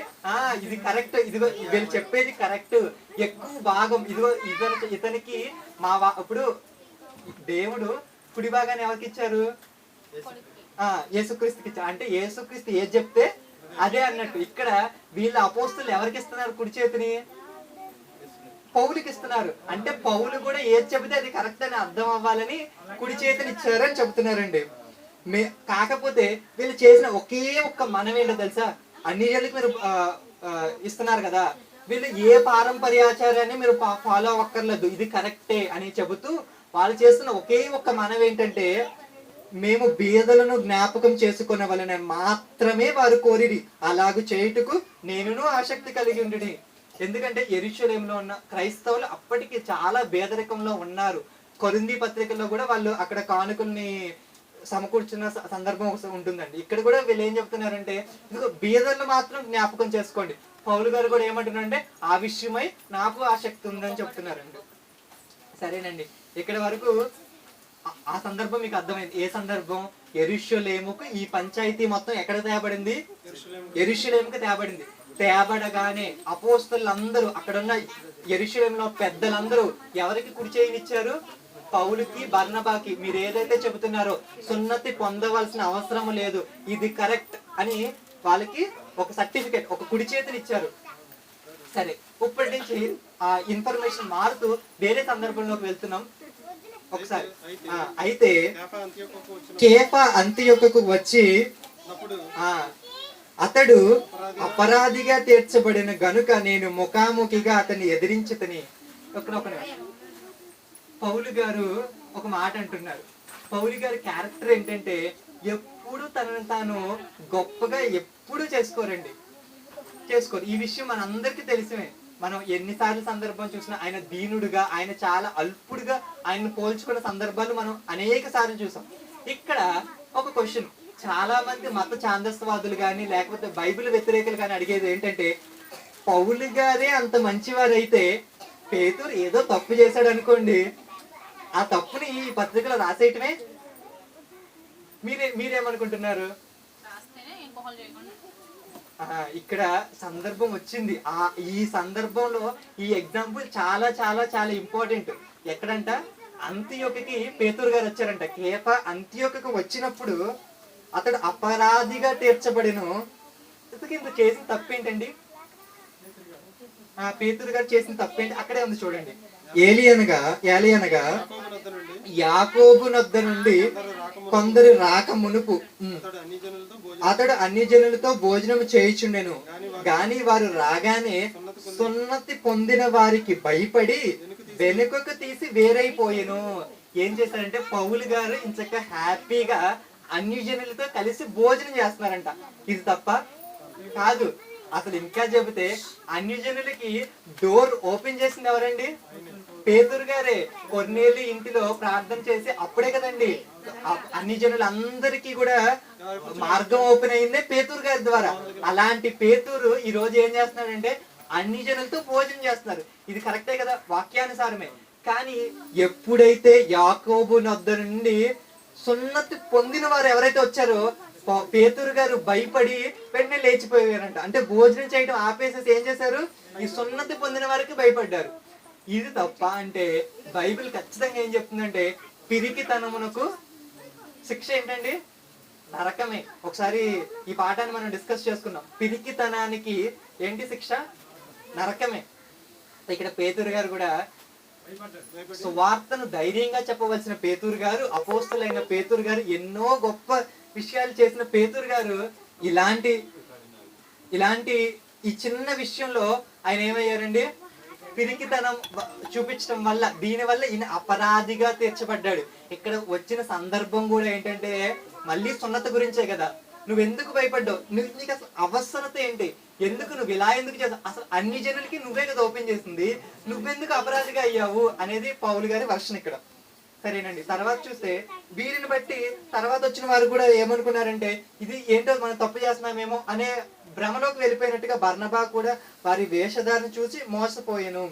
ఇది కరెక్ట్, ఇదిగో వీళ్ళు చెప్పేది కరెక్ట్, ఎక్కువ భాగం ఇదిగో ఇతనికి ఇప్పుడు దేవుడు కుడి భాగాన్ని ఎవరికి ఇచ్చారు? యేసుక్రీస్తుకి ఇచ్చారు. అంటే యేసుక్రీస్తు ఏది చెప్తే అదే అన్నట్టు. ఇక్కడ వీళ్ళ అపోస్తులు ఎవరికి ఇస్తున్నారు కుడి చేతిని? పౌలుకి ఇస్తున్నారు. అంటే పౌలు కూడా ఏది చెబితే అది కరెక్ట్ అని అర్థం అవ్వాలని కుడి చేతిని ఇచ్చారని చెబుతున్నారండి. కాకపోతే వీళ్ళు చేసిన ఒకే ఒక్క మనం ఏంటో తెలుసా, అన్ని జనులకి మీరు ఇస్తున్నారు కదా, వీళ్ళు ఏ పారంపర్యాచారాన్ని మీరు ఫాలో అవ్వక్కర్లేదు, ఇది కరెక్టే అని చెబుతూ వాళ్ళు చేస్తున్న ఒకే ఒక్క మనం ఏంటంటే, మేము బీదలను జ్ఞాపకం చేసుకునే వాళ్ళని మాత్రమే వారు కోరిరి, అలాగూ చేయుటకు నేనును ఆసక్తి కలిగి ఉండి. ఎందుకంటే యెరూషలేములో ఉన్న క్రైస్తవులు అప్పటికి చాలా బేదరికంలో ఉన్నారు. కొరింథీ పత్రికల్లో కూడా వాళ్ళు అక్కడ కానుకల్ని సమకూర్చున్న సందర్భం ఉంటుందండి. ఇక్కడ కూడా వీళ్ళు ఏం చెప్తున్నారంటే, ఇదిగో బీదలను మాత్రం జ్ఞాపకం చేసుకోండి. పౌలు గారు కూడా ఏమంటున్నారంటే, ఆ విషయమై నాకు ఆసక్తి ఉందని చెప్తున్నారండి. సరేనండి, ఇక్కడ వరకు ఆ సందర్భం మీకు అర్థమైంది. ఏ సందర్భం? యెరూషలేముకు ఈ పంచాయతీ మొత్తం ఎక్కడ తేబడింది? యెరూషలేముకు తేబడింది. తేబడగానే అపోస్తలులందరూ, అక్కడున్న యెరూషలేములో పెద్దలందరూ ఎవరికి కుడి చేయనిచ్చారు? పౌలుకి, బర్నబాకి. మీరు ఏదైతే చెబుతున్నారో సున్నతి పొందవలసిన అవసరం లేదు, ఇది కరెక్ట్ అని వాళ్ళకి ఒక సర్టిఫికేట్, ఒక కుడి చేతిని ఇచ్చారు. సరే, ఇప్పటి నుంచి ఆ ఇన్ఫర్మేషన్ మారుతూ వేరే సందర్భంలోకి వెళ్తున్నాం. ఒకసారి అయితే కేఫా అంతియొక్కకు వచ్చి అతడు అపరాధిగా తీర్చబడిన గనుక నేను ముఖాముఖిగా అతన్ని ఎదిరించుతని. ఒక నిమిషం, పౌలు గారు ఒక మాట అంటున్నారు. పౌలు గారి క్యారెక్టర్ ఏంటంటే, ఎప్పుడు తనను తాను గొప్పగా ఎప్పుడు చేసుకోరు. ఈ విషయం మనందరికీ తెలిసిమే. మనం ఎన్నిసార్లు సందర్భం చూసినా ఆయన దీనుడుగా, ఆయన చాలా అల్పుడుగా ఆయన పోల్చుకున్న సందర్భాలు మనం అనేక సార్లు చూసాం. ఇక్కడ ఒక క్వశ్చన్, చాలా మంది మత ఛాందస్వాదులు కానీ లేకపోతే బైబిల్ వ్యతిరేకులు కానీ అడిగేది ఏంటంటే, పౌలు గారే అంత మంచివారైతే పేతురు ఏదో తప్పు చేశాడు అనుకోండి, ఆ తప్పుని ఈ పత్రికలో రాసేయటమే. మీరేమనుకుంటున్నారు? ఇక్కడ సందర్భం వచ్చింది. ఈ సందర్భంలో ఈ ఎగ్జాంపుల్ చాలా చాలా చాలా ఇంపార్టెంట్. ఎక్కడంట? అంతియోకుకి పేతురు గారు వచ్చారంట. కేఫా అంతియోకుకు వచ్చినప్పుడు అతడు అపరాధిగా తీర్చబడిను. ఇంత చేసిన తప్పేంటండి? పేతురు గారు చేసిన తప్పేంటి? అక్కడే ఉంది చూడండి. ఏలియనగా యాకోబు నొద్ద నుండి కొందరు రాక మునుపు అతడు అన్ని జనులతో భోజనం చేయుచుండెను. గాని వారు రాగానే సున్నతి పొందిన వారికి భయపడి వెనుకకు తీసి వేరైపోయెను. ఏం చేశారంటే, పౌలు గారు ఇంచక్క హ్యాపీగా అన్ని జనులతో కలిసి భోజనం చేస్తున్నారంట. ఇది తప్ప కాదు. అసలు ఇంకా చెబితే అన్ని జనులకి డోర్ ఓపెన్ చేసింది ఎవరండి? పేతురు గారే. కొర్నేలి ఇంటిలో ప్రార్థన చేసి అప్పుడే కదండి అన్ని జనులందరికీ కూడా మార్గం ఓపెన్ అయిందే పేతురు గారి ద్వారా. అలాంటి పేతురు ఈ రోజు ఏం చేస్తున్నాడంటే, అన్ని జనులతో భోజనం చేస్తున్నారు. ఇది కరెక్టే కదా, వాక్యానుసారమే. కానీ ఎప్పుడైతే యాకోబు నొద్ద నుండి సున్నతి పొందిన వారు ఎవరైతే వచ్చారో, పేతురు గారు భయపడి వెంటనే లేచిపోయారంట. అంటే భోజనం చేయడం ఆపేసేసి ఏం చేశారు? ఈ సున్నతి పొందిన వారికి భయపడ్డారు. ఇది తప్ప అంటే బైబిల్ ఖచ్చితంగా ఏం చెప్తుందంటే, పిరికితనమునకు శిక్ష ఏంటండి? నరకమే. ఒకసారి ఈ పాఠాన్ని మనం డిస్కస్ చేసుకున్నాం. పిరికితనానికి ఏంటి శిక్ష? నరకమే. ఇక్కడ పేతురు గారు కూడా సువార్తను ధైర్యంగా చెప్పవలసిన పేతురు గారు, అపోస్తలైన పేతురు గారు, ఎన్నో గొప్ప విషయాలు చేసిన పేతురు గారు ఇలాంటి ఈ చిన్న విషయంలో ఆయన ఏమయ్యారండి? పిరికితనం చూపించడం వల్ల, దీనివల్ల ఈయన అపరాధిగా తీర్చబడ్డాడు. ఇక్కడ వచ్చిన సందర్భం కూడా ఏంటంటే, మళ్ళీ సున్నత గురించే కదా. నువ్వెందుకు భయపడ్డావు? నీకు అసలు అవసరత ఏంటి? నువ్వు ఇలా ఎందుకు చేస్తావు? అసలు అన్ని జనులకి నువ్వే కదా ఓపెన్ చేసింది, నువ్వెందుకు అపరాధిగా అయ్యావు అనేది పౌలు గారి వర్షన్ ఇక్కడ. సరేనండి, తర్వాత చూస్తే వీరిని బట్టి తర్వాత వచ్చిన వారు కూడా ఏమనుకున్నారంటే, ఇది ఏంటో మనం తప్పు చేస్తున్నామేమో అనే భ్రమలోకి వెళ్ళిపోయినట్టుగా బర్నబా కూడా వారి వేషధారణ చూసి మోసపోయాను.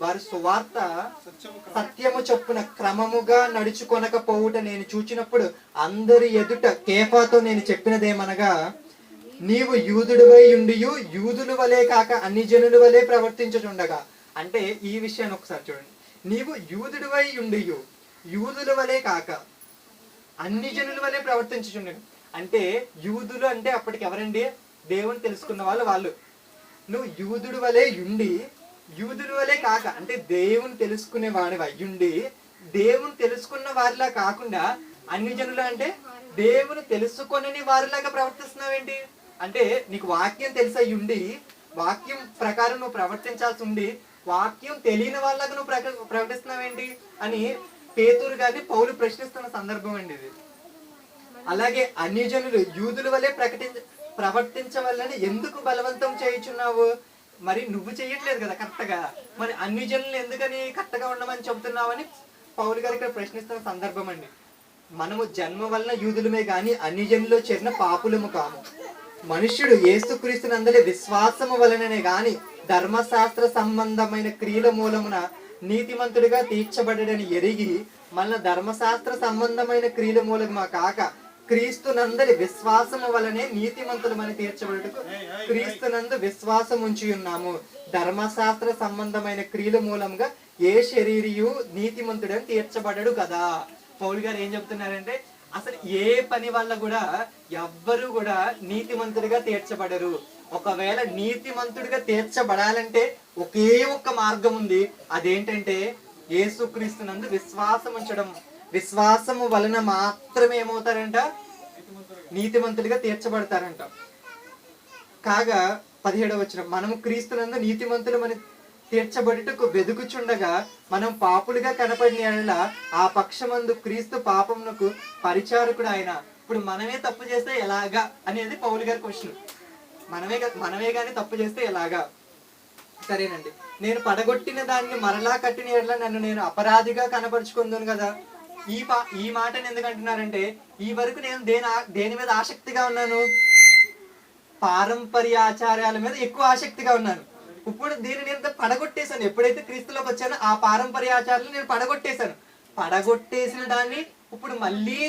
వారి సువార్త సత్యము చొప్పున క్రమముగా నడుచుకొనకపోవుట నేను చూచినప్పుడు అందరి ఎదుట కేఫాతో నేను చెప్పినదేమనగా, నీవు యూదుడివై ఉండియు యూదుల వలె కాక అన్ని జనుల వలె ప్రవర్తించుచుండగా. అంటే ఈ విషయాన్ని ఒకసారి చూడండి. నీవు యూదుడివై ఉండియు యూదుల వలె కాక అన్ని జనుల వలె ప్రవర్తించుచుండగా. అంటే యూదులు అంటే అప్పటికి ఎవరండి? దేవుని తెలుసుకున్న వాళ్ళు. నువ్వు యూదుడి వలె ఉండి యూదుల వలే కాక, అంటే దేవుని తెలుసుకునే వాడి అయ్యుండి దేవుని తెలుసుకున్న వారిలా కాకుండా అన్ని జనులు అంటే దేవుని తెలుసుకొనని వారిలాగా ప్రవర్తిస్తున్నావేంటి? అంటే నీకు వాక్యం తెలిసయ్యుండి వాక్యం ప్రకారం నువ్వు ప్రవర్తించాల్సి ఉండి వాక్యం తెలియని వాళ్ళగా నువ్వు ప్రకటిస్తున్నావేంటి అని పేతురు గారిని పౌలు ప్రశ్నిస్తున్న సందర్భం అండి ఇది. అలాగే అన్ని జనులు యూదుల వలె ప్రవర్తించవల్లని ఎందుకు బలవంతం చేయుచున్నావు? మరి నువ్వు చేయట్లేదు కదా కరెక్ట్గా, మరి అన్ని జనులు ఎందుకని కరెక్ట్గా ఉండమని చెబుతున్నావని పౌలు గారు ఇక్కడ ప్రశ్నిస్తున్న సందర్భం అండి. మనము జన్మ వలన యూదులమే గాని అన్ని జనుల్లో చేరిన పాపులము కాము. మనుష్యుడు యేసుక్రీస్తునందలి విశ్వాసము వలననే గాని ధర్మశాస్త్ర సంబంధమైన క్రియల మూలమున నీతిమంతుడిగా తీర్చబడని ఎరిగి మన ధర్మశాస్త్ర సంబంధమైన క్రియల మూలమా కాక క్రీస్తునందలి విశ్వాసము వలనే నీతిమంతులమని తీర్చబడుటకు క్రీస్తునందు విశ్వాసం ఉంచి ఉన్నాము. ధర్మశాస్త్ర సంబంధమైన క్రియల మూలంగా ఏ శరీరియు నీతిమంతుడని తీర్చబడడు కదా. పౌలు గారు ఏం చెప్తున్నారంటే అసలు ఏ పని వల్ల కూడా ఎవ్వరు కూడా నీతిమంతుడిగా తీర్చబడరు. ఒకవేళ నీతిమంతుడిగా తీర్చబడాలంటే ఒకే ఒక్క మార్గం ఉంది, అదేంటంటే యేసుక్రీస్తునందు విశ్వాసం ఉంచడం. విశ్వాసము వలన మాత్రమే ఏమవుతారంట? నీతిమంతుడిగా తీర్చబడతారంట. కాగా 17వ వచనం, మనము క్రీస్తునందు నీతిమంతులమని తీర్చబడుటకు వెదుకుచుండగా మనం పాపులుగా కనపడిన యెడల ఆ పక్షమందు క్రీస్తు పాపమునకు పరిచారకుడు ఆయన. ఇప్పుడు మనమే తప్పు చేస్తే ఎలాగా అనేది పౌలు గారి క్వశ్చన్. మనమే కానీ తప్పు చేస్తే ఎలాగా? సరేనండి, నేను పడగొట్టిన దాన్ని మరలా కట్టిన యెడల నన్ను నేను అపరాధిగా కనపరుచుకుందును కదా. ఈ మాటను ఎందుకు అంటున్నారంటే ఈ వరకు నేను దేని మీద ఆసక్తిగా ఉన్నాను? పారంపర్య ఆచారాల మీద ఎక్కువ ఆసక్తిగా ఉన్నాను. ఇప్పుడు దీన్ని నేను పడగొట్టేశాను. ఎప్పుడైతే క్రీస్తులోకి వచ్చానో ఆ పారంపర్య ఆచారాలు నేను పడగొట్టేశాను. పడగొట్టేసిన దాన్ని ఇప్పుడు మళ్ళీ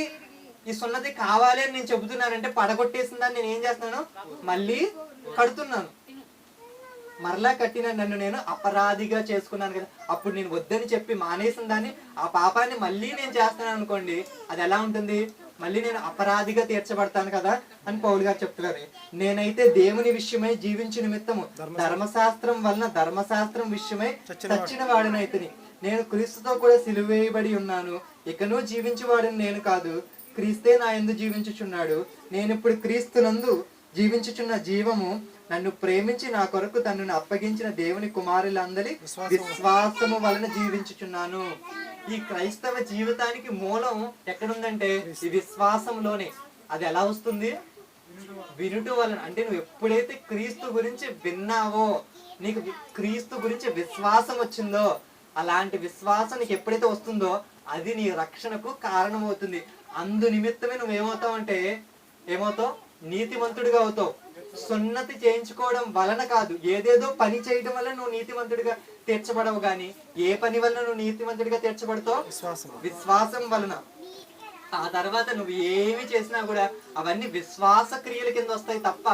ఈ సున్నతి కావాలి అని నేను చెబుతున్నానంటే పడగొట్టేసిన దాన్ని నేను ఏం చేస్తున్నాను? మళ్ళీ కడుతున్నాను. మరలా కట్టిన నన్ను నేను అపరాధిగా చేసుకున్నాను కదా. అప్పుడు నేను వద్దని చెప్పి మానేసిన దాన్ని, ఆ పాపాన్ని మళ్ళీ నేను చేస్తున్నాను అనుకోండి, అది ఎలా ఉంటుంది? మళ్ళీ నేను అపరాధిగా తీర్చబడతాను కదా అని పౌలు గారు చెప్తున్నారు. నేనైతే దేవుని విషయమై జీవించు నిమిత్తము ధర్మశాస్త్రం వలన ధర్మశాస్త్రం విషయమై చచ్చిన వాడినైతిని. నేను క్రీస్తుతో కూడా సిలువేయబడి ఉన్నాను. ఇకను జీవించువాడిని నేను కాదు, క్రీస్తే నా యందు జీవించుచున్నాడు. నేను ఇప్పుడు క్రీస్తునందు జీవించుచున్న జీవము నన్ను ప్రేమించి నా కొరకు తనను అప్పగించిన దేవుని కుమారులందరి విశ్వాసము వలన జీవించుచున్నాను. ఈ క్రైస్తవ జీవితానికి మూలం ఎక్కడుందంటే ఈ విశ్వాసంలోనే. అది ఎలా వస్తుంది? వినుట వలన. అంటే నువ్వు ఎప్పుడైతే క్రీస్తు గురించి విన్నావో, నీకు క్రీస్తు గురించి విశ్వాసం వచ్చిందో, అలాంటి విశ్వాసం నీకు ఎప్పుడైతే వస్తుందో అది నీ రక్షణకు కారణమవుతుంది. అందు నిమిత్తమే నువ్వు ఏమవుతావు అంటే ఏమవుతావు? నీతిమంతుడిగా అవుతావు. సున్నతి చేయించుకోవడం వలన కాదు, ఏదేదో పని చేయడం వల్ల నువ్వు నీతిమంతుడిగా తీర్చబడవు. గాని ఏ పని వల్ల నువ్వు నీతిమంతుడిగా తీర్చబడతావు? విశ్వాసం వలన. ఆ తర్వాత నువ్వు ఏమి చేసినా కూడా అవన్నీ విశ్వాస క్రియల కింద వస్తాయి తప్ప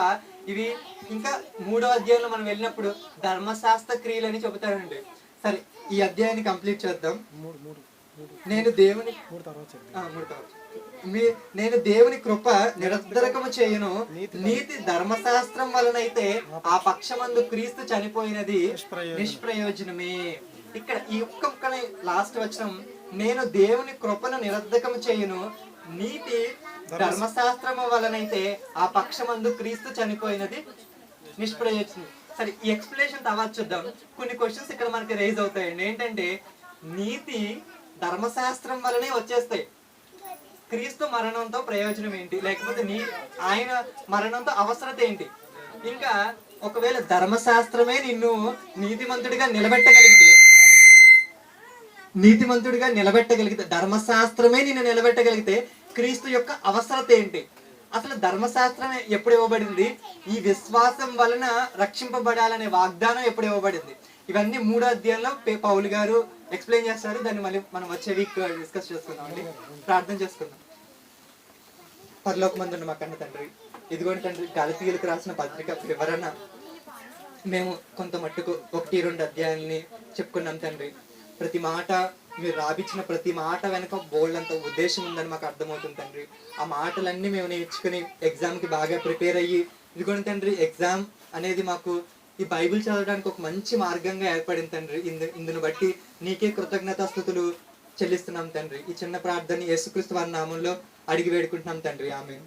ఇవి ఇంకా 3వ అధ్యాయంలో మనం వెళ్ళినప్పుడు ధర్మశాస్త్ర క్రియలు అని చెబుతారండి. సరే, ఈ అధ్యాయాన్ని కంప్లీట్ చేద్దాం. నేను దేవుని కృప నిరర్ధకము చేయను. నీతి ధర్మశాస్త్రం వలనైతే ఆ పక్షమందు క్రీస్తు చనిపోయినది నిష్ప్రయోజనమే. ఇక్కడ ఈ ఒక్క లాస్ట్ వచనం, నేను దేవుని కృపను నిరర్ధకము చేయను, నీతి ధర్మశాస్త్రము వలనైతే ఆ పక్షమందు క్రీస్తు చనిపోయినది నిష్ప్రయోజనం. సరే, ఈ ఎక్స్ప్లెనేషన్ తర్వాత చూద్దాం. కొన్ని క్వశ్చన్స్ ఇక్కడ మనకి రైజ్ అవుతాయండి. ఏంటంటే నీతి ధర్మశాస్త్రం వలనే వచ్చేస్తాయి. క్రీస్తు మరణంతో ప్రయోజనం ఏంటి? లేకపోతే ఆయన మరణంతో అవసరత ఏంటి? ఇంకా ఒకవేళ ధర్మశాస్త్రమే నిన్ను నీతిమంతుడిగా నిలబెట్టగలిగితే ధర్మశాస్త్రమే నిన్ను నిలబెట్టగలిగితే క్రీస్తు యొక్క అవసరత ఏంటి? అసలు ధర్మశాస్త్రం ఎప్పుడు ఇవ్వబడింది? ఈ విశ్వాసం వలన రక్షింపబడాలనే వాగ్దానం ఎప్పుడు ఇవ్వబడింది? ఇవన్నీ 3వ అధ్యాయంలో పౌలు గారు ఎక్స్ప్లెయిన్ చేస్తారు. దాన్ని మళ్ళీ మనం వచ్చే వీక్ డిస్కస్ చేసుకుందాం అండి. ప్రార్థన చేసుకుందాం. పరలోకమందున్న మా కన్న తండ్రి, ఇదిగోండి తండ్రి, గలతీయులకు రాసిన పత్రిక వివరణ మేము కొంత మట్టుకు 1-2 అధ్యాయాలని చెప్పుకున్నాం తండ్రి. ప్రతి మాట మీరు రాబిచ్చిన ప్రతి మాట వెనక బోల్డంత ఉద్దేశం ఉందని మాకు అర్థమవుతుంది తండ్రి. ఆ మాటలన్నీ మేము నేర్చుకుని ఎగ్జామ్కి బాగా ప్రిపేర్ అయ్యి, ఇదిగోండి తండ్రి, ఎగ్జామ్ అనేది మాకు ఈ బైబిల్ చదవడానికి ఒక మంచి మార్గంగా ఏర్పడింది తండ్రి. ఇందును బట్టి నీకే కృతజ్ఞతాస్తుతులు చెల్లిస్తున్నాం తండ్రి. ఈ చిన్న ప్రార్థన యేసుక్రీస్తు వారి నామంలో అడిగి వేడుకుంటున్నాం తండ్రి. ఆమేన్.